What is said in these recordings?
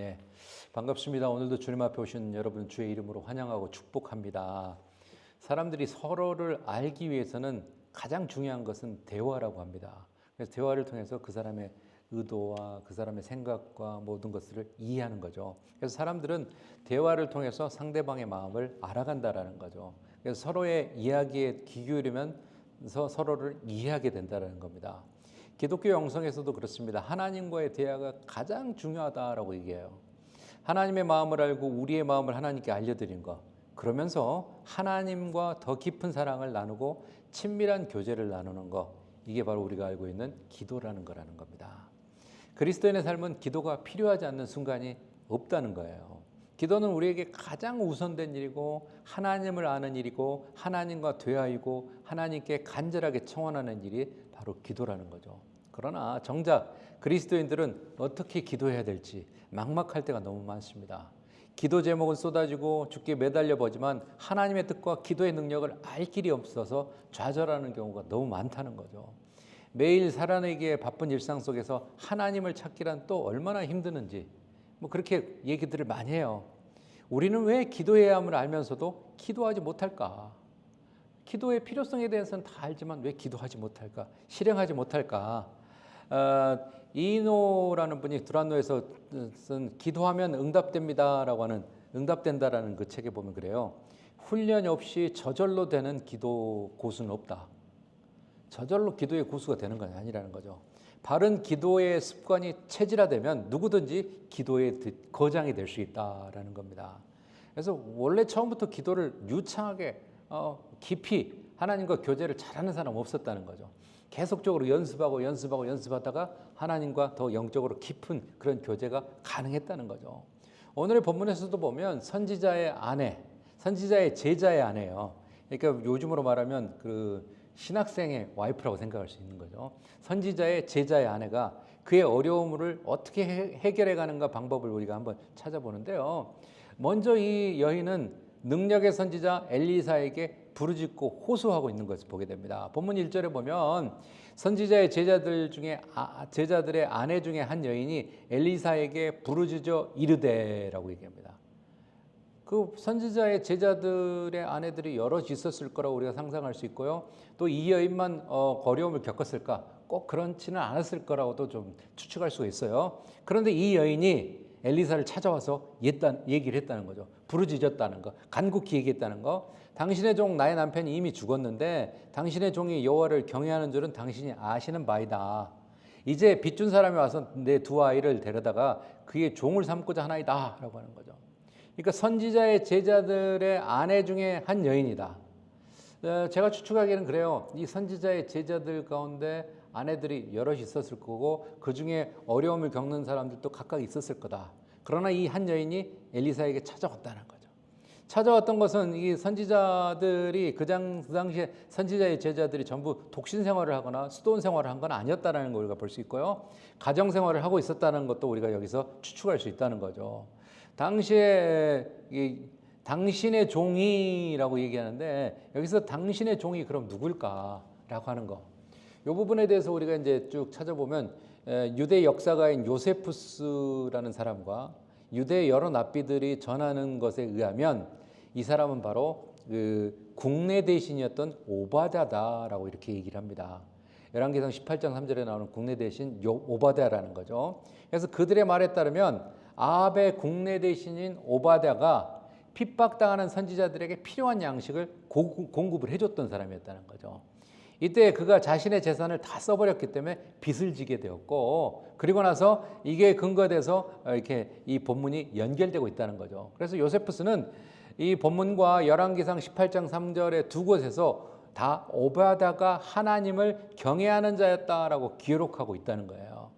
네, 반갑습니다. 오늘도 주님 앞에 오신 여러분 주의 이름으로 환영하고 축복합니다. 사람들이 서로를 알기 위해서는 가장 중요한 것은 대화라고 합니다. 그래서 대화를 통해서 그 사람의 의도와 그 사람의 생각과 모든 것을 이해하는 거죠. 그래서 사람들은 대화를 통해서 상대방의 마음을 알아간다라는 거죠. 그래서 서로의 이야기에 귀 기울이면서 서로를 이해하게 된다는 겁니다. 기독교 영성에서도 그렇습니다. 하나님과의 대화가 가장 중요하다라고 얘기해요. 하나님의 마음을 알고 우리의 마음을 하나님께 알려드린 것. 그러면서 하나님과 더 깊은 사랑을 나누고 친밀한 교제를 나누는 것. 이게 바로 우리가 알고 있는 기도라는 거라는 겁니다. 그리스도인의 삶은 기도가 필요하지 않는 순간이 없다는 거예요. 기도는 우리에게 가장 우선된 일이고 하나님을 아는 일이고 하나님과 대화이고 하나님께 간절하게 청원하는 일이 바로 기도라는 거죠. 그러나 정작 그리스도인들은 어떻게 기도해야 될지 막막할 때가 너무 많습니다. 기도 제목은 쏟아지고 주께 매달려 보지만 하나님의 뜻과 기도의 능력을 알 길이 없어서 좌절하는 경우가 너무 많다는 거죠. 매일 살아내기에 바쁜 일상 속에서 하나님을 찾기란 또 얼마나 힘드는지 그렇게 얘기들을 많이 해요. 우리는 왜 기도해야 함을 알면서도 기도하지 못할까? 기도의 필요성에 대해서는 다 알지만 왜 기도하지 못할까? 실행하지 못할까? 이노라는 분이 두란노에서 쓴 기도하면 응답됩니다라고 하는 응답된다라는 그 책에 보면 그래요. 훈련이 없이 저절로 되는 기도 고수는 없다. 저절로 기도의 고수가 되는 건 아니라는 거죠. 바른 기도의 습관이 체질화되면 누구든지 기도의 거장이 될 수 있다라는 겁니다. 그래서 원래 처음부터 기도를 유창하게 깊이 하나님과 교제를 잘하는 사람 없었다는 거죠. 계속적으로 연습하다가 하나님과 더 영적으로 깊은 그런 교제가 가능했다는 거죠. 오늘의 본문에서도 보면 선지자의 아내, 선지자의 제자의 아내예요. 그러니까 요즘으로 말하면 그 신학생의 와이프라고 생각할 수 있는 거죠. 선지자의 제자의 아내가 그의 어려움을 어떻게 해결해 가는가 방법을 우리가 한번 찾아보는데요. 먼저 이 여인은 능력의 선지자 엘리사에게 부르짖고 호소하고 있는 것을 보게 됩니다. 본문 1절에 보면 선지자의 제자들의 아내 중에 한 여인이 엘리사에게 부르짖어 이르되라고 얘기합니다. 그 선지자의 제자들의 아내들이 여럿 있었을 거라고 우리가 상상할 수 있고요. 또 이 여인만 어려움을 겪었을까? 꼭 그렇지는 않았을 거라고도 좀 추측할 수가 있어요. 그런데 이 여인이 엘리사를 찾아와서 얘기를 했다는 거죠. 부르짖었다는 거, 간곡히 얘기했다는 거. 당신의 종 나의 남편이 이미 죽었는데 당신의 종이 여호와를 경외하는 줄은 당신이 아시는 바이다. 이제 빚준 사람이 와서 내 두 아이를 데려다가 그의 종을 삼고자 하나이다 라고 하는 거죠. 그러니까 선지자의 제자들의 아내 중에 한 여인이다. 제가 추측하기에는 그래요. 이 선지자의 제자들 가운데 아내들이 여럿 있었을 거고 그 중에 어려움을 겪는 사람들도 각각 있었을 거다. 그러나 이 한 여인이 엘리사에게 찾아왔다는 거죠. 찾아왔던 것은 이 선지자들이 그 당시에 선지자의 제자들이 전부 독신 생활을 하거나 수도원 생활을 한 건 아니었다는 걸 우리가 볼 수 있고요. 가정 생활을 하고 있었다는 것도 우리가 여기서 추측할 수 있다는 거죠. 당시에 당신의 종이라고 얘기하는데 여기서 당신의 종이 그럼 누굴까라고 하는 거. 이 부분에 대해서 우리가 이제 쭉 찾아보면 유대 역사가인 요세푸스라는 사람과 유대 여러 납비들이 전하는 것에 의하면 이 사람은 바로 그 국내 대신이었던 오바댜다라고 이렇게 얘기를 합니다. 열왕기상 18장 3절에 나오는 국내 대신 오바댜라는 거죠. 그래서 그들의 말에 따르면 아합의 국내 대신인 오바댜가 핍박당하는 선지자들에게 필요한 양식을 공급을 해줬던 사람이었다는 거죠. 이때 그가 자신의 재산을 다 써버렸기 때문에 빚을 지게 되었고, 그리고 나서 이게 근거돼서 이렇게 이 본문이 연결되고 있다는 거죠. 그래서 요세푸스는 이 본문과 열왕기상 18장 3절의 두 곳에서 다 오바댜가 하나님을 경외하는 자였다라고 기록하고 있다는 거예요.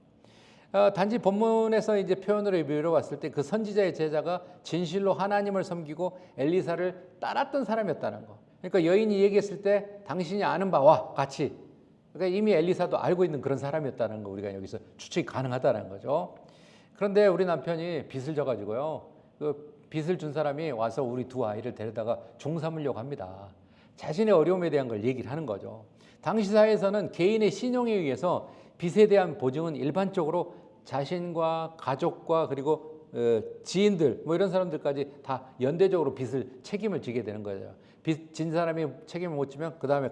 단지 본문에서 이제 표현으로 미뤄봤을 때 그 선지자의 제자가 진실로 하나님을 섬기고 엘리사를 따랐던 사람이었다는 거. 그러니까 여인이 얘기했을 때 당신이 아는 바와 같이, 그러니까 이미 엘리사도 알고 있는 그런 사람이었다는 거 우리가 여기서 추측이 가능하다는 거죠. 그런데 우리 남편이 빚을 져가지고요, 그 빚을 준 사람이 와서 우리 두 아이를 데려다가 종 삼으려고 합니다. 자신의 어려움에 대한 걸 얘기를 하는 거죠. 당시 사회에서는 개인의 신용에 의해서 빚에 대한 보증은 일반적으로 자신과 가족과 그리고 지인들 뭐 이런 사람들까지 다 연대적으로 책임을 지게 되는 거죠. 빚 진 사람이 책임을 못 지면 그 다음에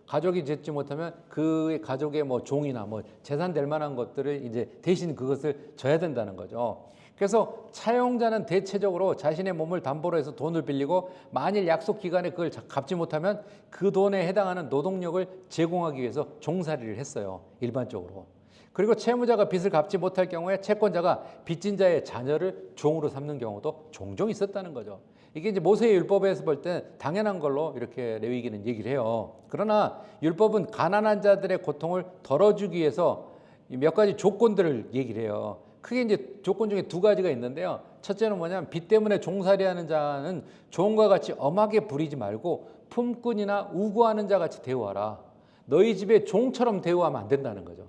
가족이 짓지 못하면 그 가족의 뭐 종이나 뭐 재산 될 만한 것들을 이제 대신 그것을 져야 된다는 거죠. 그래서 차용자는 대체적으로 자신의 몸을 담보로 해서 돈을 빌리고 만일 약속 기간에 그걸 갚지 못하면 그 돈에 해당하는 노동력을 제공하기 위해서 종살이를 했어요. 일반적으로. 그리고 채무자가 빚을 갚지 못할 경우에 채권자가 빚진 자의 자녀를 종으로 삼는 경우도 종종 있었다는 거죠. 이게 이제 모세의 율법에서 볼 때 당연한 걸로 이렇게 레위기는 얘기를 해요. 그러나 율법은 가난한 자들의 고통을 덜어주기 위해서 몇 가지 조건들을 얘기를 해요. 크게 이제 조건 중에 두 가지가 있는데요. 첫째는 뭐냐면 빚 때문에 종살이하는 자는 종과 같이 엄하게 부리지 말고 품꾼이나 우고하는 자 같이 대우하라. 너희 집에 종처럼 대우하면 안 된다는 거죠.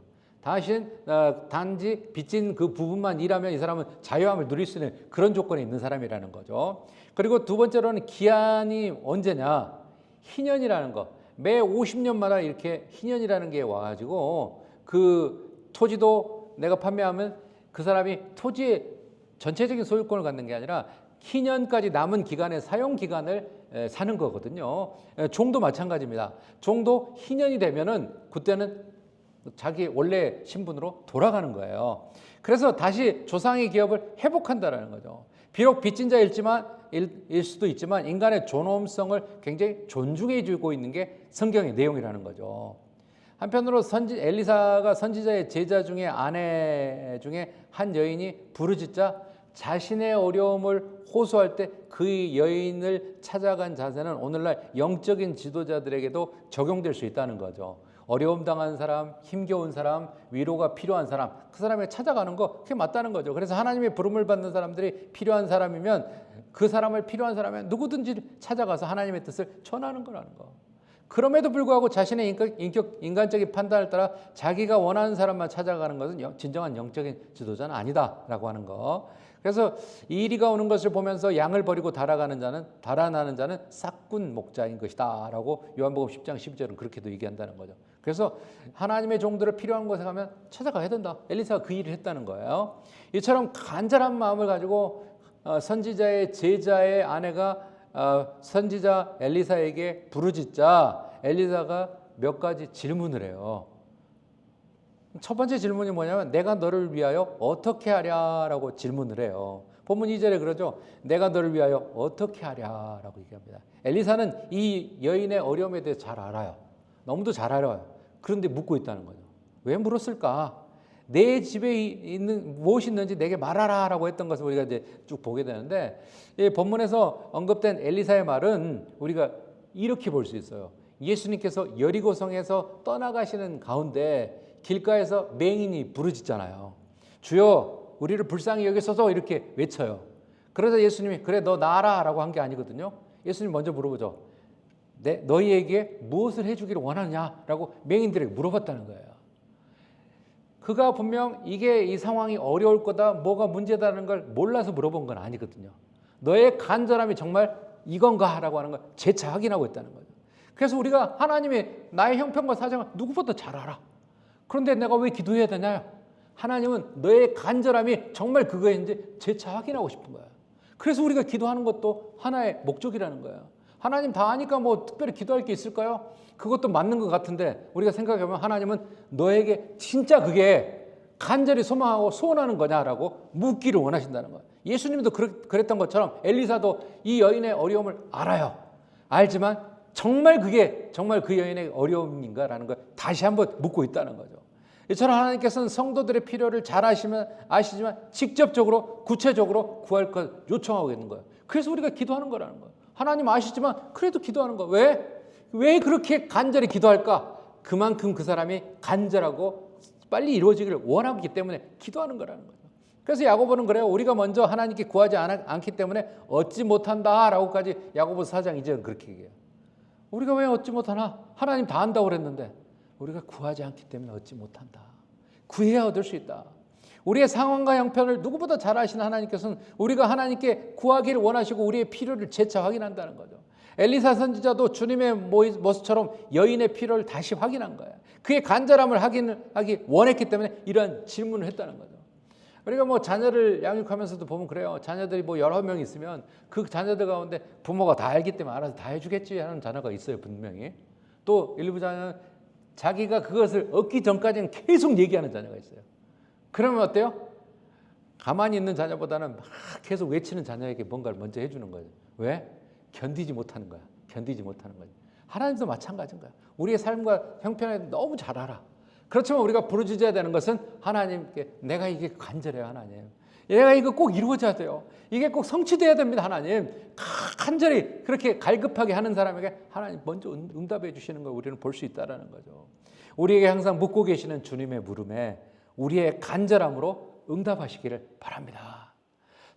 단지 빚진 그 부분만 일하면 이 사람은 자유함을 누릴 수 있는 그런 조건이 있는 사람이라는 거죠. 그리고 두 번째로는 기한이 언제냐? 희년이라는 거. 매 50년마다 이렇게 희년이라는 게 와가지고 그 토지도 내가 판매하면 그 사람이 토지의 전체적인 소유권을 갖는 게 아니라 희년까지 남은 기간의 사용 기간을 사는 거거든요. 종도 마찬가지입니다. 종도 희년이 되면은 그때는 자기 원래 신분으로 돌아가는 거예요. 그래서 다시 조상의 기업을 회복한다라는 거죠. 비록 빚진 자일 수도 있지만 인간의 존엄성을 굉장히 존중해 주고 있는 게 성경의 내용이라는 거죠. 한편으로 엘리사가 선지자의 제자 중에 아내 중에 한 여인이 부르짖자 자신의 어려움을 호소할 때 그 여인을 찾아간 자세는 오늘날 영적인 지도자들에게도 적용될 수 있다는 거죠. 어려움 당한 사람, 힘겨운 사람, 위로가 필요한 사람, 그 사람에 찾아가는 거 그게 맞다는 거죠. 그래서 하나님의 부름을 받는 사람들이 필요한 사람이면 그 사람을 필요한 사람이면 누구든지 찾아가서 하나님의 뜻을 전하는 거라는 거. 그럼에도 불구하고 자신의 인간적인 판단을 따라 자기가 원하는 사람만 찾아가는 것은 진정한 영적인 지도자는 아니다라고 하는 거. 그래서 이 이리가 오는 것을 보면서 양을 버리고 달아나는 자는 싹군 목자인 것이다라고 요한복음 10장 12절은 그렇게도 얘기한다는 거죠. 그래서 하나님의 종들을 필요한 곳에 가면 찾아가야 된다. 엘리사가 그 일을 했다는 거예요. 이처럼 간절한 마음을 가지고 선지자의 제자의 아내가 선지자 엘리사에게 부르짖자 엘리사가 몇 가지 질문을 해요. 첫 번째 질문이 뭐냐면 내가 너를 위하여 어떻게 하랴라고 질문을 해요. 본문 2절에 그러죠. 내가 너를 위하여 어떻게 하랴라고 얘기합니다. 엘리사는 이 여인의 어려움에 대해 잘 알아요. 너무도 잘 알아요. 그런데 묻고 있다는 거죠. 왜 물었을까? 내 집에 있는 무엇이 있는지 내게 말하라라고 했던 것을 우리가 이제 쭉 보게 되는데 이 본문에서 언급된 엘리사의 말은 우리가 이렇게 볼 수 있어요. 예수님께서 여리고성에서 떠나가시는 가운데 길가에서 맹인이 부르짖잖아요. 주여 우리를 불쌍히 여기소서 이렇게 외쳐요. 그래서 예수님이 그래 너 나아라라고 한 게 아니거든요. 예수님 먼저 물어보죠. 너희에게 무엇을 해주기를 원하느냐라고 맹인들에게 물어봤다는 거예요. 그가 분명 이 상황이 어려울 거다, 뭐가 문제다라는 걸 몰라서 물어본 건 아니거든요. 너의 간절함이 정말 이건가? 라고 하는 걸 재차 확인하고 있다는 거죠. 그래서 우리가 하나님이 나의 형편과 사정을 누구보다 잘 알아. 그런데 내가 왜 기도해야 되냐? 하나님은 너의 간절함이 정말 그거인지 재차 확인하고 싶은 거예요. 그래서 우리가 기도하는 것도 하나의 목적이라는 거예요. 하나님 다 아니까 뭐 특별히 기도할 게 있을까요? 그것도 맞는 것 같은데 우리가 생각해보면 하나님은 너에게 진짜 그게 간절히 소망하고 소원하는 거냐라고 묻기를 원하신다는 거예요. 예수님도 그랬던 것처럼 엘리사도 이 여인의 어려움을 알아요. 알지만 정말 그게 정말 그 여인의 어려움인가라는 걸 다시 한번 묻고 있다는 거죠. 이처럼 하나님께서는 성도들의 필요를 잘 아시지만 직접적으로 구체적으로 구할 것 요청하고 있는 거예요. 그래서 우리가 기도하는 거라는 거예요. 하나님 아시지만 그래도 기도하는 거예요. 왜 그렇게 간절히 기도할까? 그만큼 그 사람이 간절하고 빨리 이루어지기를 원하기 때문에 기도하는 거라는 거죠. 그래서 야고보는 그래요. 우리가 먼저 하나님께 구하지 않기 때문에 얻지 못한다라고까지 야고보서 4장 2절은 그렇게 얘기해요. 우리가 왜 얻지 못하나? 하나님 다 한다고 그랬는데 우리가 구하지 않기 때문에 얻지 못한다. 구해야 얻을 수 있다. 우리의 상황과 형편을 누구보다 잘 아시는 하나님께서는 우리가 하나님께 구하기를 원하시고 우리의 필요를 재차 확인한다는 거죠. 엘리사 선지자도 주님의 모습처럼 여인의 필요를 다시 확인한 거예요. 그의 간절함을 하기 원했기 때문에 이런 질문을 했다는 거죠. 우리가 뭐 자녀를 양육하면서도 보면 그래요. 자녀들이 뭐 여러 명 있으면 그 자녀들 가운데 부모가 다 알기 때문에 알아서 다 해주겠지 하는 자녀가 있어요, 분명히. 또 일부 자녀는 자기가 그것을 얻기 전까지는 계속 얘기하는 자녀가 있어요. 그러면 어때요? 가만히 있는 자녀보다는 막 계속 외치는 자녀에게 뭔가를 먼저 해주는 거예요. 왜? 견디지 못하는 거야. 견디지 못하는 거야. 하나님도 마찬가지인 거야. 우리의 삶과 형편에 너무 잘 알아. 그렇지만 우리가 부르짖어야 되는 것은 하나님께 내가 이게 간절해요, 하나님. 얘가 이거 꼭 이루어져야 돼요. 이게 꼭 성취돼야 됩니다, 하나님. 간절히 그렇게 갈급하게 하는 사람에게 하나님 먼저 응답해 주시는 걸 우리는 볼 수 있다는 거죠. 우리에게 항상 묻고 계시는 주님의 물음에 우리의 간절함으로 응답하시기를 바랍니다.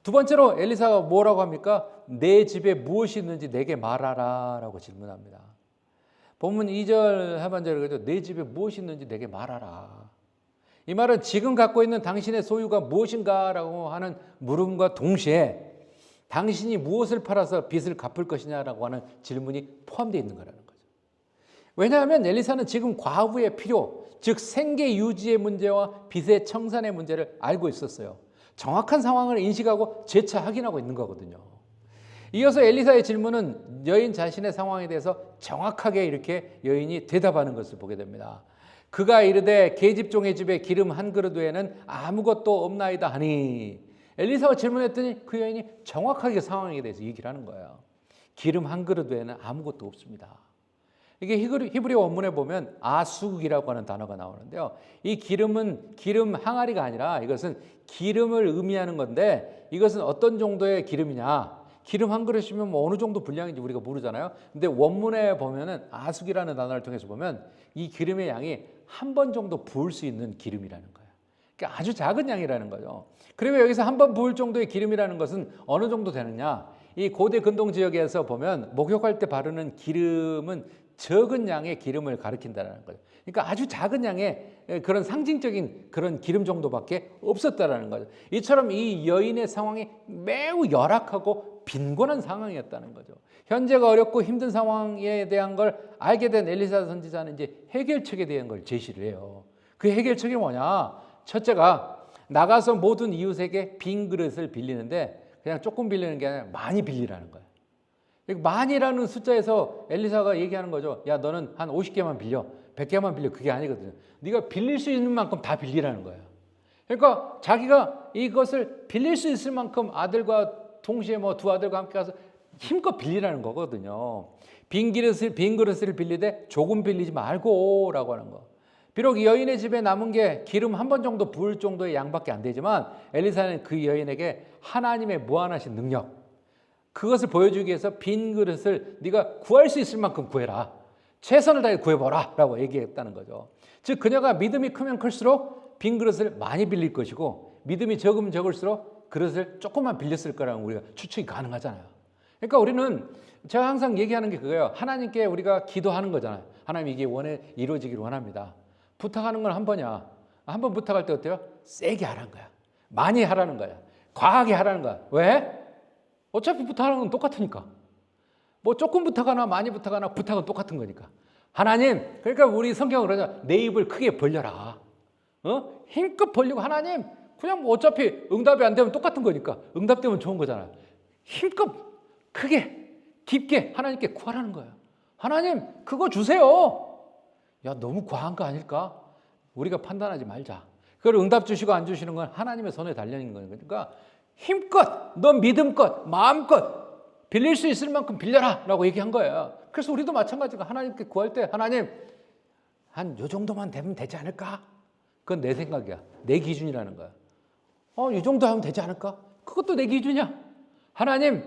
두 번째로 엘리사가 뭐라고 합니까? 내 집에 무엇이 있는지 내게 말하라 라고 질문합니다. 본문 2절 하반절에 그러죠. 내 집에 무엇이 있는지 내게 말하라. 이 말은 지금 갖고 있는 당신의 소유가 무엇인가 라고 하는 물음과 동시에 당신이 무엇을 팔아서 빚을 갚을 것이냐라고 하는 질문이 포함되어 있는 거라는 거죠. 왜냐하면 엘리사는 지금 과부의 필요, 즉 생계 유지의 문제와 빚의 청산의 문제를 알고 있었어요. 정확한 상황을 인식하고 재차 확인하고 있는 거거든요. 이어서 엘리사의 질문은 여인 자신의 상황에 대해서 정확하게 이렇게 여인이 대답하는 것을 보게 됩니다. 그가 이르되 계집종의 집에 기름 한 그릇 외에는 아무것도 없나이다 하니, 엘리사가 질문했더니 그 여인이 정확하게 상황에 대해서 얘기를 하는 거예요. 기름 한 그릇 외에는 아무것도 없습니다. 이게 히브리 원문에 보면 아수국이라고 하는 단어가 나오는데요. 이 기름은 기름 항아리가 아니라 이것은 기름을 의미하는 건데, 이것은 어떤 정도의 기름이냐? 기름 한 그릇이면 뭐 어느 정도 분량인지 우리가 모르잖아요. 근데 원문에 보면은 아숙이라는 단어를 통해서 보면 이 기름의 양이 한 번 정도 부을 수 있는 기름이라는 거예요. 그러니까 아주 작은 양이라는 거죠. 그리고 여기서 한 번 부을 정도의 기름이라는 것은 어느 정도 되느냐? 이 고대 근동 지역에서 보면 목욕할 때 바르는 기름은 적은 양의 기름을 가리킨다는 거죠. 그러니까 아주 작은 양의 그런 상징적인 그런 기름 정도밖에 없었다라는 거죠. 이처럼 이 여인의 상황이 매우 열악하고 빈곤한 상황이었다는 거죠. 현재가 어렵고 힘든 상황에 대한 걸 알게 된 엘리사 선지자는 이제 해결책에 대한 걸 제시를 해요. 그 해결책이 뭐냐? 첫째가 나가서 모든 이웃에게 빈 그릇을 빌리는데 그냥 조금 빌리는 게 아니라 많이 빌리라는 거예요. 많이라는 숫자에서 엘리사가 얘기하는 거죠. 야, 너는 한 50개만 빌려, 100개만 빌려. 그게 아니거든요. 네가 빌릴 수 있는 만큼 다 빌리라는 거예요. 그러니까 자기가 이것을 빌릴 수 있을 만큼 아들과 동시에 뭐 두 아들과 함께 가서 힘껏 빌리라는 거거든요. 빈 그릇을 빌리되 조금 빌리지 말고라고 하는 거. 비록 이 여인의 집에 남은 게 기름 한 번 정도 부을 정도의 양밖에 안 되지만 엘리사는 그 여인에게 하나님의 무한하신 능력, 그것을 보여주기 위해서 빈 그릇을 네가 구할 수 있을 만큼 구해라. 최선을 다해 구해보라 라고 얘기했다는 거죠. 즉 그녀가 믿음이 크면 클수록 빈 그릇을 많이 빌릴 것이고, 믿음이 적으면 적을수록 그릇을 조금만 빌렸을 거라고 우리가 추측이 가능하잖아요. 그러니까 우리는 제가 항상 얘기하는 게 그거예요. 하나님께 우리가 기도하는 거잖아요. 하나님 이게 이루어지기를 원합니다. 부탁하는 건 한 번이야. 한 번 부탁할 때 어때요? 세게 하라는 거야. 많이 하라는 거야. 과하게 하라는 거야. 왜? 어차피 부탁하는 건 똑같으니까. 뭐 조금 부탁하나 많이 부탁하나 부탁은 똑같은 거니까. 하나님, 그러니까 우리 성경은 그러죠. 내 입을 크게 벌려라. 힘껏 벌리고, 하나님 그냥 뭐 어차피 응답이 안 되면 똑같은 거니까 응답되면 좋은 거잖아요. 힘껏 크게 깊게 하나님께 구하라는 거예요. 하나님 그거 주세요. 야, 너무 과한 거 아닐까? 우리가 판단하지 말자. 그걸 응답 주시고 안 주시는 건 하나님의 손에 달려있는 거예요. 그러니까 힘껏, 너 믿음껏, 마음껏 빌릴 수 있을 만큼 빌려라 라고 얘기한 거예요. 그래서 우리도 마찬가지가 하나님께 구할 때 하나님 한 요 정도만 되면 되지 않을까? 그건 내 생각이야. 내 기준이라는 거야. 이 정도 하면 되지 않을까? 그것도 내 기준이야. 하나님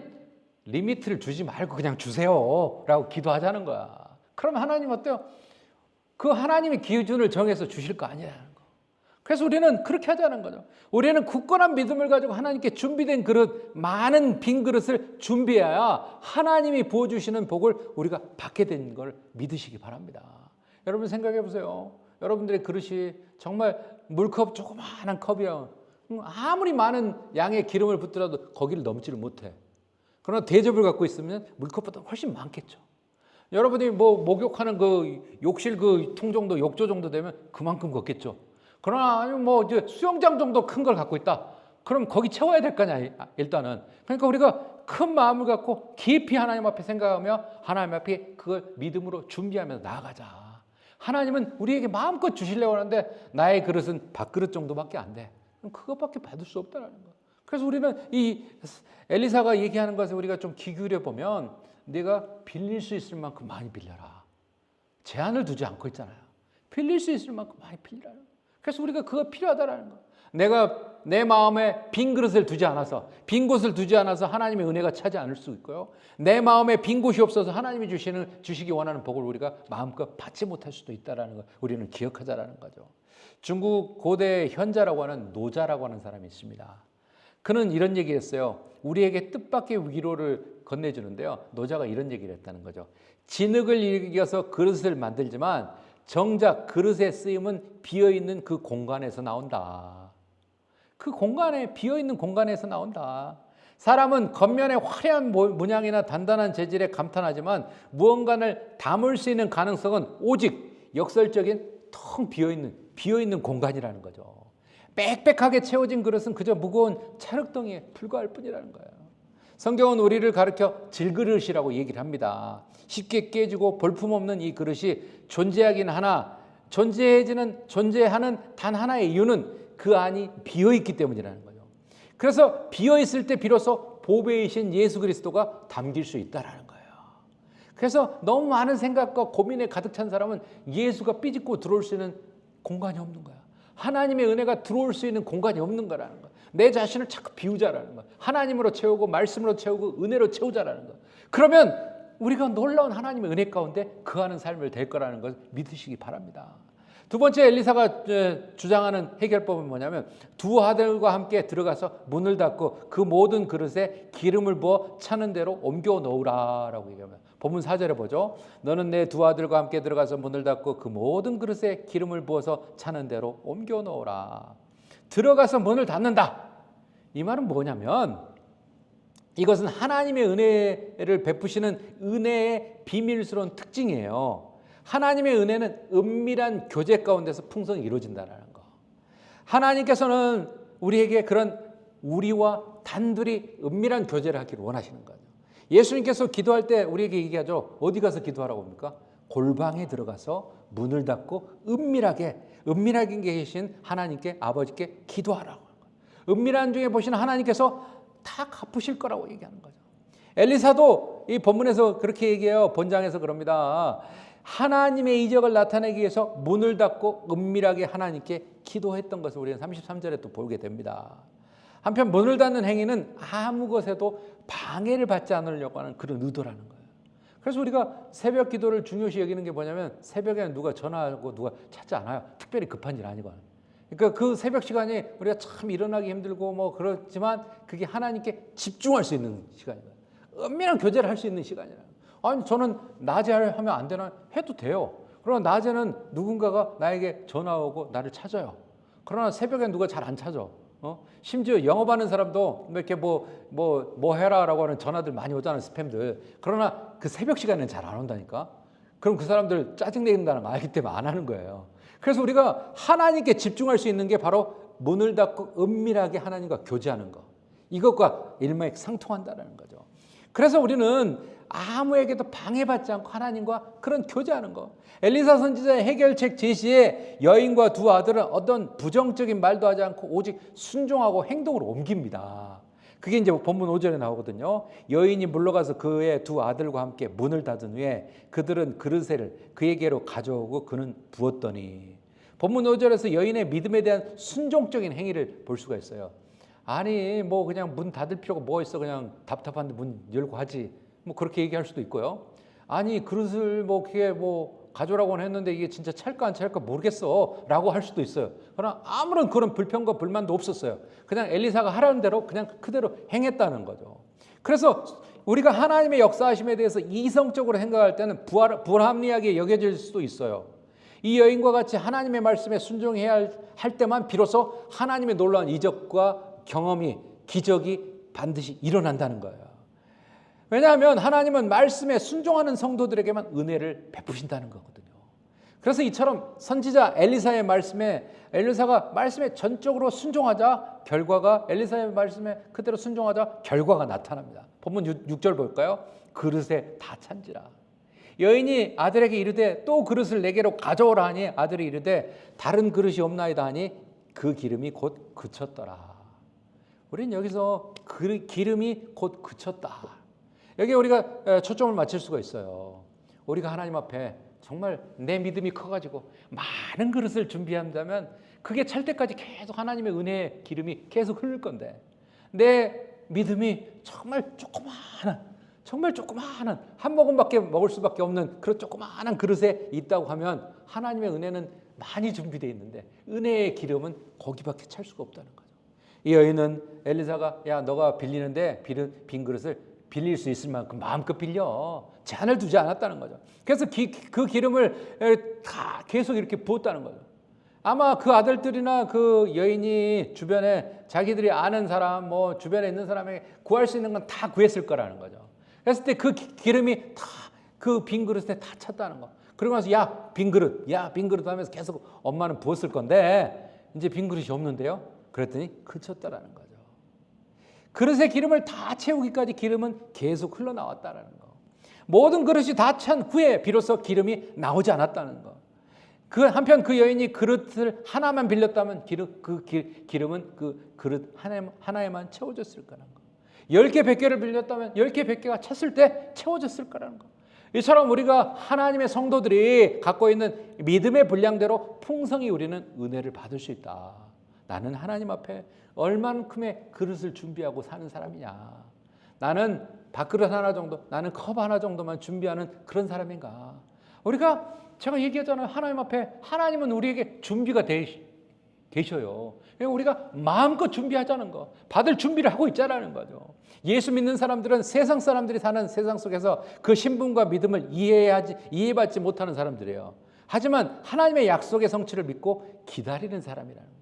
리미트를 주지 말고 그냥 주세요 라고 기도하자는 거야. 그럼 하나님 어때요? 그 하나님의 기준을 정해서 주실 거 아니라는 거. 그래서 우리는 그렇게 하자는 거죠. 우리는 굳건한 믿음을 가지고 하나님께 준비된 그릇, 많은 빈 그릇을 준비해야 하나님이 부어주시는 복을 우리가 받게 된 걸 믿으시기 바랍니다. 여러분 생각해 보세요. 여러분들의 그릇이 정말 물컵 조그마한 컵이야. 아무리 많은 양의 기름을 붓더라도 거기를 넘지를 못해. 그러나 대접을 갖고 있으면 물컵보다 훨씬 많겠죠. 여러분이 뭐 목욕하는 그 욕실 그 통 정도, 욕조 정도 되면 그만큼 걷겠죠. 그러나 아니면 뭐 이제 수영장 정도 큰 걸 갖고 있다. 그럼 거기 채워야 될 거 아니야, 일단은. 그러니까 우리가 큰 마음을 갖고 깊이 하나님 앞에 생각하며 하나님 앞에 그걸 믿음으로 준비하면서 나아가자. 하나님은 우리에게 마음껏 주시려고 하는데 나의 그릇은 밥그릇 정도밖에 안 돼. 그럼 그것밖에 받을 수 없다는 거야. 그래서 우리는 이 엘리사가 얘기하는 것에 우리가 좀 귀 기울여 보면 네가 빌릴 수 있을 만큼 많이 빌려라. 제한을 두지 않고 있잖아요. 빌릴 수 있을 만큼 많이 빌리라는 거예요. 그래서 우리가 그거 필요하다라는 거예요. 내가 내 마음에 빈 그릇을 두지 않아서, 빈 곳을 두지 않아서 하나님의 은혜가 차지 않을 수 있고요. 내 마음에 빈 곳이 없어서 하나님이 주시기 원하는 복을 우리가 마음껏 받지 못할 수도 있다는 걸 우리는 기억하자라는 거죠. 중국 고대 현자라고 하는 노자라고 하는 사람이 있습니다. 그는 이런 얘기했어요. 우리에게 뜻밖의 위로를 건네주는데요. 노자가 이런 얘기를 했다는 거죠. 진흙을 이겨서 그릇을 만들지만 정작 그릇의 쓰임은 비어있는 그 공간에서 나온다. 그 공간에, 비어있는 공간에서 나온다. 사람은 겉면에 화려한 문양이나 단단한 재질에 감탄하지만 무언가를 담을 수 있는 가능성은 오직 역설적인 텅 비어있는 공간이라는 거죠. 빽빽하게 채워진 그릇은 그저 무거운 찰흙덩이에 불과할 뿐이라는 거예요. 성경은 우리를 가르쳐 질그릇이라고 얘기를 합니다. 쉽게 깨지고 볼품없는 이 그릇이 존재하긴 하나 존재하는 단 하나의 이유는 그 안이 비어있기 때문이라는 거죠. 그래서 비어있을 때 비로소 보배이신 예수 그리스도가 담길 수 있다는 거예요. 그래서 너무 많은 생각과 고민에 가득 찬 사람은 예수가 삐집고 들어올 수 있는 공간이 없는 거야. 하나님의 은혜가 들어올 수 있는 공간이 없는 거라는 거야. 내 자신을 자꾸 비우자라는 거야. 하나님으로 채우고 말씀으로 채우고 은혜로 채우자라는 거야. 그러면 우리가 놀라운 하나님의 은혜 가운데 거하는 삶을 될 거라는 것을 믿으시기 바랍니다. 두 번째 엘리사가 주장하는 해결법은 뭐냐면 두 아들과 함께 들어가서 문을 닫고 그 모든 그릇에 기름을 부어 차는 대로 옮겨 놓으라라고 얘기합니다. 본문 4절에 보죠. 너는 내 두 아들과 함께 들어가서 문을 닫고 그 모든 그릇에 기름을 부어서 차는 대로 옮겨 놓으라. 들어가서 문을 닫는다. 이 말은 뭐냐면 이것은 하나님의 은혜를 베푸시는 은혜의 비밀스러운 특징이에요. 하나님의 은혜는 은밀한 교제 가운데서 풍성히 이루어진다는 거. 하나님께서는 우리에게 그런 우리와 단둘이 은밀한 교제를 하기를 원하시는 거죠. 예수님께서 기도할 때 우리에게 얘기하죠. 어디 가서 기도하라고 합니까? 골방에 들어가서 문을 닫고 은밀하게 계신 하나님께 아버지께 기도하라고 하는 거예요. 은밀한 중에 보시는 하나님께서 다 갚으실 거라고 얘기하는 거죠. 엘리사도 이 본문에서 그렇게 얘기해요. 본장에서 그럽니다. 하나님의 이적을 나타내기 위해서 문을 닫고 은밀하게 하나님께 기도했던 것을 우리는 33절에 또 보게 됩니다. 한편 문을 닫는 행위는 아무 것에도 방해를 받지 않으려고 하는 그런 의도라는 거예요. 그래서 우리가 새벽 기도를 중요시 여기는 게 뭐냐면 새벽에는 누가 전화하고 누가 찾지 않아요. 특별히 급한 일 아니고. 그러니까 그 새벽 시간이 우리가 참 일어나기 힘들고 뭐 그렇지만 그게 하나님께 집중할 수 있는 시간이에요. 은밀한 교제를 할 수 있는 시간이에요. 아니 저는 낮에 하면 안 되나? 해도 돼요. 그러나 낮에는 누군가가 나에게 전화 오고 나를 찾아요. 그러나 새벽에 누가 잘 안 찾아. 심지어 영업하는 사람도 이렇게 뭐 해라라고 하는 전화들 많이 오잖아요. 스팸들. 그러나 그 새벽 시간에는 잘 안 온다니까. 그럼 그 사람들 짜증내는다는 걸 알기 때문에 안 하는 거예요. 그래서 우리가 하나님께 집중할 수 있는 게 바로 문을 닫고 은밀하게 하나님과 교제하는 거. 이것과 일맥상통한다는 거죠. 그래서 우리는 아무에게도 방해받지 않고 하나님과 그런 교제하는 거. 엘리사 선지자의 해결책 제시에 여인과 두 아들은 어떤 부정적인 말도 하지 않고 오직 순종하고 행동으로 옮깁니다. 그게 이제 본문 5절에 나오거든요. 여인이 물러가서 그의 두 아들과 함께 문을 닫은 후에 그들은 그릇을 그에게로 가져오고 그는 부었더니. 본문 5절에서 여인의 믿음에 대한 순종적인 행위를 볼 수가 있어요. 아니 뭐 그냥 문 닫을 필요가 뭐 있어, 그냥 답답한데 문 열고 하지, 뭐 그렇게 얘기할 수도 있고요. 아니 그릇을 뭐 그게 뭐 가져오라고는 했는데 이게 진짜 찰까 안 찰까 모르겠어 라고 할 수도 있어요. 그러나 아무런 그런 불평과 불만도 없었어요. 그냥 엘리사가 하라는 대로 그냥 그대로 행했다는 거죠. 그래서 우리가 하나님의 역사하심에 대해서 이성적으로 생각할 때는 불합리하게 여겨질 수도 있어요. 이 여인과 같이 하나님의 말씀에 순종해야 할 때만 비로소 하나님의 놀라운 이적과 경험이, 기적이 반드시 일어난다는 거예요. 왜냐하면 하나님은 말씀에 순종하는 성도들에게만 은혜를 베푸신다는 거거든요. 그래서 이처럼 선지자 엘리사의 말씀에 엘리사가 말씀에 전적으로 순종하자 결과가 엘리사의 말씀에 그대로 순종하자 결과가 나타납니다. 본문 6절 볼까요? 그릇에 다 찬지라. 여인이 아들에게 이르되 또 그릇을 내게로 가져오라 하니 아들이 이르되 다른 그릇이 없나이다 하니 그 기름이 곧 그쳤더라. 우리는 여기서 그 기름이 곧 그쳤다. 여기 우리가 초점을 맞출 수가 있어요. 우리가 하나님 앞에 정말 내 믿음이 커가지고 많은 그릇을 준비한다면 그게 찰 때까지 계속 하나님의 은혜의 기름이 계속 흐를 건데 내 믿음이 정말 조그마한 한 모금밖에 먹을 수밖에 없는 그런 조그마한 그릇에 있다고 하면 하나님의 은혜는 많이 준비되어 있는데 은혜의 기름은 거기밖에 찰 수가 없다는 거죠. 이 여인은 엘리사가 야 너가 빌리는데 빈 그릇을 빌릴 수 있을 만큼 마음껏 빌려 제한을 두지 않았다는 거죠. 그래서 그 기름을 다 계속 이렇게 부었다는 거죠. 아마 그 아들들이나 그 여인이 주변에 자기들이 아는 사람 뭐 주변에 있는 사람에게 구할 수 있는 건 다 구했을 거라는 거죠. 그랬을 때 그 기름이 다 그 빈 그릇에 다 찼다는 거. 그러고 나서 야 빈 그릇 하면서 계속 엄마는 부었을 건데 이제 빈 그릇이 없는데요. 그랬더니 그쳤다라는 거죠. 그릇에 기름을 다 채우기까지 기름은 계속 흘러나왔다는 거. 모든 그릇이 다 찬 후에 비로소 기름이 나오지 않았다는 거. 한편 그 여인이 그릇을 하나만 빌렸다면 기름은 그 그릇 하나에만 채워졌을 거라는 거. 10개 100개를 빌렸다면 10개 100개가 찼을 때 채워졌을 거라는 거. 이처럼 우리가 하나님의 성도들이 갖고 있는 믿음의 분량대로 풍성히 우리는 은혜를 받을 수 있다. 나는 하나님 앞에 얼만큼의 그릇을 준비하고 사는 사람이냐. 나는 밥그릇 하나 정도, 나는 컵 하나 정도만 준비하는 그런 사람인가. 제가 얘기하잖아요. 하나님 앞에 하나님은 우리에게 준비가 계셔요. 우리가 마음껏 준비하자는 거, 받을 준비를 하고 있자라는 거죠. 예수 믿는 사람들은 세상 사람들이 사는 세상 속에서 그 신분과 믿음을 이해받지 못하는 사람들이에요. 하지만 하나님의 약속의 성취를 믿고 기다리는 사람이라는 거예요.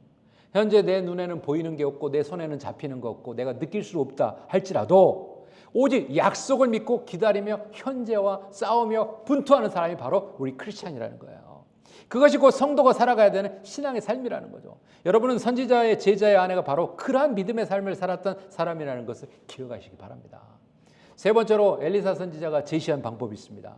현재 내 눈에는 보이는 게 없고 내 손에는 잡히는 거 없고 내가 느낄 수 없다 할지라도 오직 약속을 믿고 기다리며 현재와 싸우며 분투하는 사람이 바로 우리 크리스찬이라는 거예요. 그것이 곧 성도가 살아가야 되는 신앙의 삶이라는 거죠. 여러분은 선지자의 제자의 아내가 바로 그러한 믿음의 삶을 살았던 사람이라는 것을 기억하시기 바랍니다. 세 번째로 엘리사 선지자가 제시한 방법이 있습니다.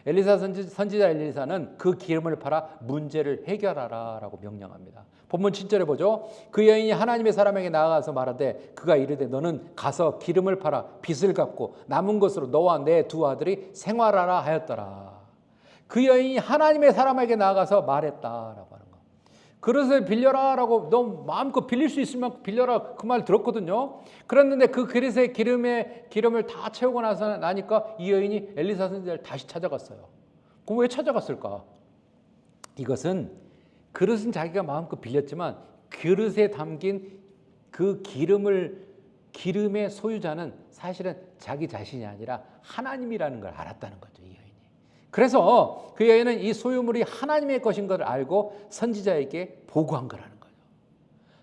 선지자 엘리사는 그 기름을 팔아 문제를 해결하라라고 명령합니다. 본문 7절에 보죠. 그 여인이 하나님의 사람에게 나아가서 말하되 그가 이르되 너는 가서 기름을 팔아 빚을 갚고 남은 것으로 너와 내 두 아들이 생활하라 하였더라. 그 여인이 하나님의 사람에게 나아가서 말했다라고 하는 거. 그릇을 빌려라라고 너 마음껏 빌릴 수 있을 만큼 빌려라 그 말 들었거든요. 그랬는데 그 그릇에 기름을 다 채우고 나니까 이 여인이 엘리사 선지자를 다시 찾아갔어요. 그럼 왜 찾아갔을까? 이것은 그릇은 자기가 마음껏 빌렸지만 그릇에 담긴 그 기름의 소유자는 사실은 자기 자신이 아니라 하나님이라는 걸 알았다는 거죠. 이 여인이. 그래서 그 여인은 이 소유물이 하나님의 것인 것을 알고 선지자에게 보고한 거라는 거죠.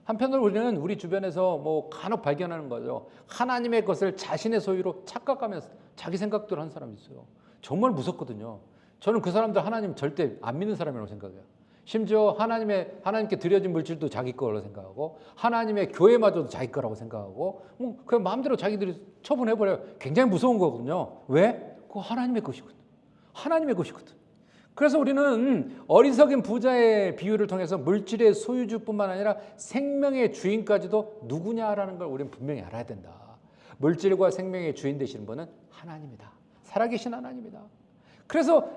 한편으로 우리는 우리 주변에서 간혹 발견하는 거죠. 하나님의 것을 자신의 소유로 착각하면서 자기 생각대로 한 사람이 있어요. 정말 무섭거든요. 저는 그 사람들 하나님 절대 안 믿는 사람이라고 생각해요. 심지어 하나님께 드려진 물질도 자기 거라고 생각하고 하나님의 교회마저도 자기 거라고 생각하고 그냥 마음대로 자기들이 처분해버려요. 굉장히 무서운 거거든요. 왜? 그거 하나님의 것이거든. 하나님의 것이거든. 그래서 우리는 어리석은 부자의 비유를 통해서 물질의 소유주뿐만 아니라 생명의 주인까지도 누구냐라는 걸 우리는 분명히 알아야 된다. 물질과 생명의 주인 되시는 분은 하나님이다. 살아계신 하나님이다. 그래서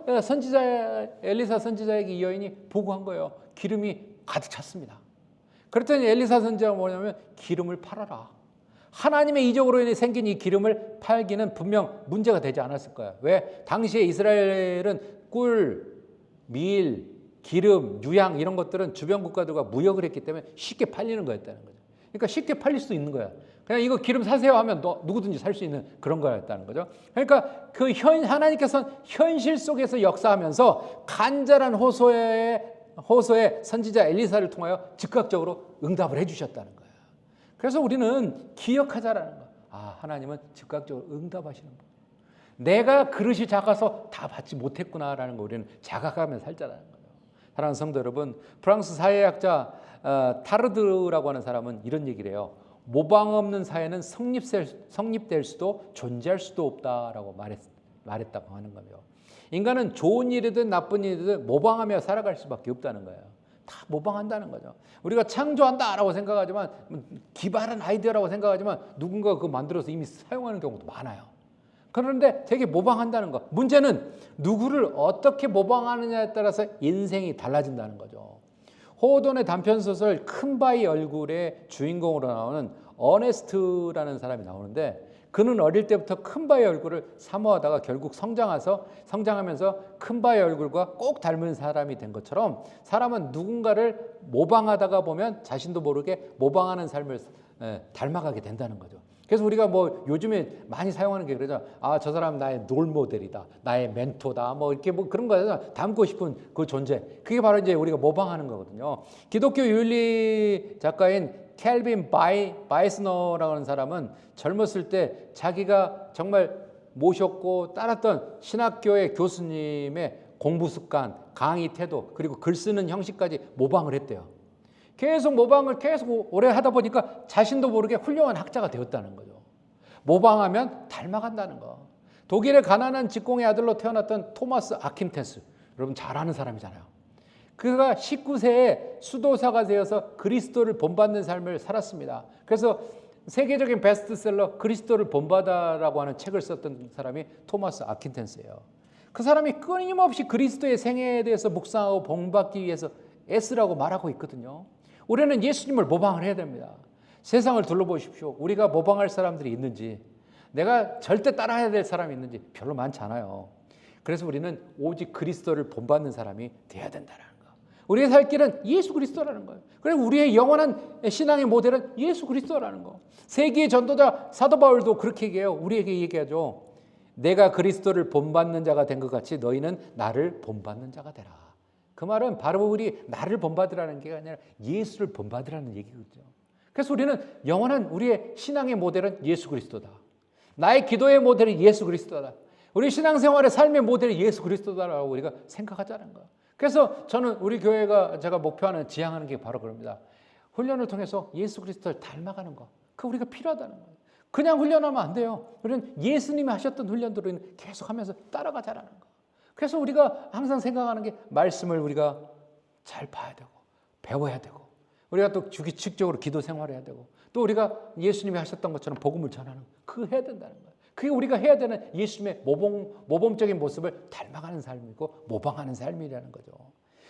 엘리사 선지자에게 이 여인이 보고한 거예요. 기름이 가득 찼습니다. 그랬더니 엘리사 선지자가 뭐냐면 기름을 팔아라. 하나님의 이적으로 인해 생긴 이 기름을 팔기는 분명 문제가 되지 않았을 거야. 왜? 당시에 이스라엘은 꿀, 밀, 기름, 유향 이런 것들은 주변 국가들과 무역을 했기 때문에 쉽게 팔리는 거였다는 거죠. 그러니까 쉽게 팔릴 수 있는 거야. 그냥 이거 기름 사세요 하면 누구든지 살 수 있는 그런 거였다는 거죠. 그러니까 하나님께서는 현실 속에서 역사하면서 간절한 호소의 선지자 엘리사를 통하여 즉각적으로 응답을 해주셨다는 거예요. 그래서 우리는 기억하자라는 거예요. 하나님은 즉각적으로 응답하시는 거예요. 내가 그릇이 작아서 다 받지 못했구나라는 거 우리는 자각하면서 살자라는 거예요. 사랑하는 성도 여러분, 프랑스 사회학자 타르드라고 하는 사람은 이런 얘기를 해요. 모방 없는 사회는 성립될 수도 존재할 수도 없다라고 말했다고 하는 거예요. 인간은 좋은 일이든 나쁜 일이든 모방하며 살아갈 수밖에 없다는 거예요. 다 모방한다는 거죠. 우리가 창조한다라고 생각하지만, 기발한 아이디어라고 생각하지만 누군가 그거 만들어서 이미 사용하는 경우도 많아요. 그런데 되게 모방한다는 거. 문제는 누구를 어떻게 모방하느냐에 따라서 인생이 달라진다는 거죠. 호돈의 단편소설 큰바위 얼굴의 주인공으로 나오는 어네스트라는 사람이 나오는데, 그는 어릴 때부터 큰바위 얼굴을 사모하다가 결국 성장하면서 큰바위 얼굴과 꼭 닮은 사람이 된 것처럼, 사람은 누군가를 모방하다가 보면 자신도 모르게 모방하는 삶을 닮아가게 된다는 거죠. 그래서 우리가 뭐 요즘에 많이 사용하는 게 그러죠. 아, 저 사람 나의 롤모델이다, 나의 멘토다, 뭐 이렇게 뭐 그런 거잖아. 닮고 싶은 그 존재. 그게 바로 이제 우리가 모방하는 거거든요. 기독교 윤리 작가인 켈빈 바이스너라고 하는 사람은 젊었을 때 자기가 정말 모셨고 따랐던 신학교의 교수님의 공부 습관, 강의 태도, 그리고 글 쓰는 형식까지 모방을 했대요. 계속 모방을 계속 오래 하다 보니까 자신도 모르게 훌륭한 학자가 되었다는 거죠. 모방하면 닮아간다는 거. 독일의 가난한 직공의 아들로 태어났던 토마스 아킨테스, 여러분 잘 아는 사람이잖아요. 그가 19세에 수도사가 되어서 그리스도를 본받는 삶을 살았습니다. 그래서 세계적인 베스트셀러 그리스도를 본받아라고 하는 책을 썼던 사람이 토마스 아킨테스예요. 그 사람이 끊임없이 그리스도의 생애에 대해서 묵상하고 본받기 위해서 애쓰라고 말하고 있거든요. 우리는 예수님을 모방을 해야 됩니다. 세상을 둘러보십시오. 우리가 모방할 사람들이 있는지, 내가 절대 따라해야 될 사람이 있는지 별로 많지 않아요. 그래서 우리는 오직 그리스도를 본받는 사람이 돼야 된다는 거. 우리의 살 길은 예수 그리스도라는 거예요. 그리고 우리의 영원한 신앙의 모델은 예수 그리스도라는 거. 세계의 전도자 사도 바울도 그렇게 얘기해요. 우리에게 얘기하죠. 내가 그리스도를 본받는 자가 된 것 같이 너희는 나를 본받는 자가 되라. 그 말은 바로 우리 나를 본받으라는 게 아니라 예수를 본받으라는 얘기거든요. 그래서 우리는 영원한 우리의 신앙의 모델은 예수 그리스도다. 나의 기도의 모델이 예수 그리스도다. 우리 신앙생활의 삶의 모델이 예수 그리스도다라고 우리가 생각하자는 거예요. 그래서 저는 우리 교회가 제가 목표하는 지향하는 게 바로 그럽니다. 훈련을 통해서 예수 그리스도를 닮아가는 거. 그 우리가 필요하다는 거예요. 그냥 훈련하면 안 돼요. 우리는 예수님이 하셨던 훈련들을 계속하면서 따라가자라는 거예요. 그래서 우리가 항상 생각하는 게 말씀을 우리가 잘 봐야 되고 배워야 되고, 우리가 또 주기식적으로 기도 생활해야 되고, 또 우리가 예수님이 하셨던 것처럼 복음을 전하는 그거 해야 된다는 거예요. 그게 우리가 해야 되는 예수님의 모범적인 모습을 닮아가는 삶이고 모방하는 삶이라는 거죠.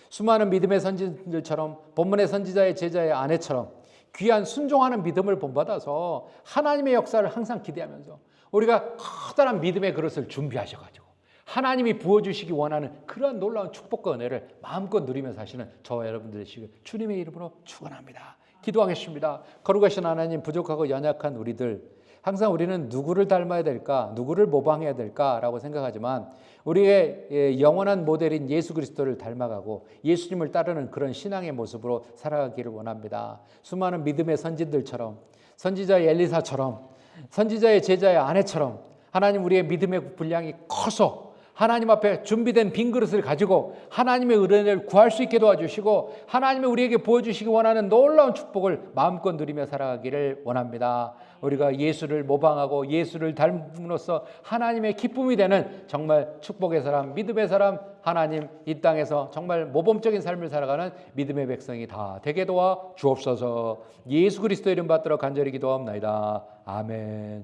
수많은 믿음의 선지자들처럼, 본문의 선지자의 제자의 아내처럼 귀한 순종하는 믿음을 본받아서 하나님의 역사를 항상 기대하면서 우리가 커다란 믿음의 그릇을 준비하셔가지고 하나님이 부어주시기 원하는 그러한 놀라운 축복과 은혜를 마음껏 누리며 사시는 저와 여러분들 되시길 주님의 이름으로 축원합니다. 기도하겠습니다. 거룩하신 하나님, 부족하고 연약한 우리들, 항상 우리는 누구를 닮아야 될까, 누구를 모방해야 될까라고 생각하지만 우리의 영원한 모델인 예수 그리스도를 닮아가고 예수님을 따르는 그런 신앙의 모습으로 살아가기를 원합니다. 수많은 믿음의 선진들처럼, 선지자의 엘리사처럼, 선지자의 제자의 아내처럼 하나님, 우리의 믿음의 분량이 커서 하나님 앞에 준비된 빈 그릇을 가지고 하나님의 은혜를 구할 수 있게 도와주시고 하나님이 우리에게 보여주시기 원하는 놀라운 축복을 마음껏 누리며 살아가기를 원합니다. 우리가 예수를 모방하고 예수를 닮음으로써 하나님의 기쁨이 되는 정말 축복의 사람, 믿음의 사람, 하나님 이 땅에서 정말 모범적인 삶을 살아가는 믿음의 백성이 다 되게 도와 주옵소서. 예수 그리스도 이름 받들어 간절히 기도하옵나이다. 아멘.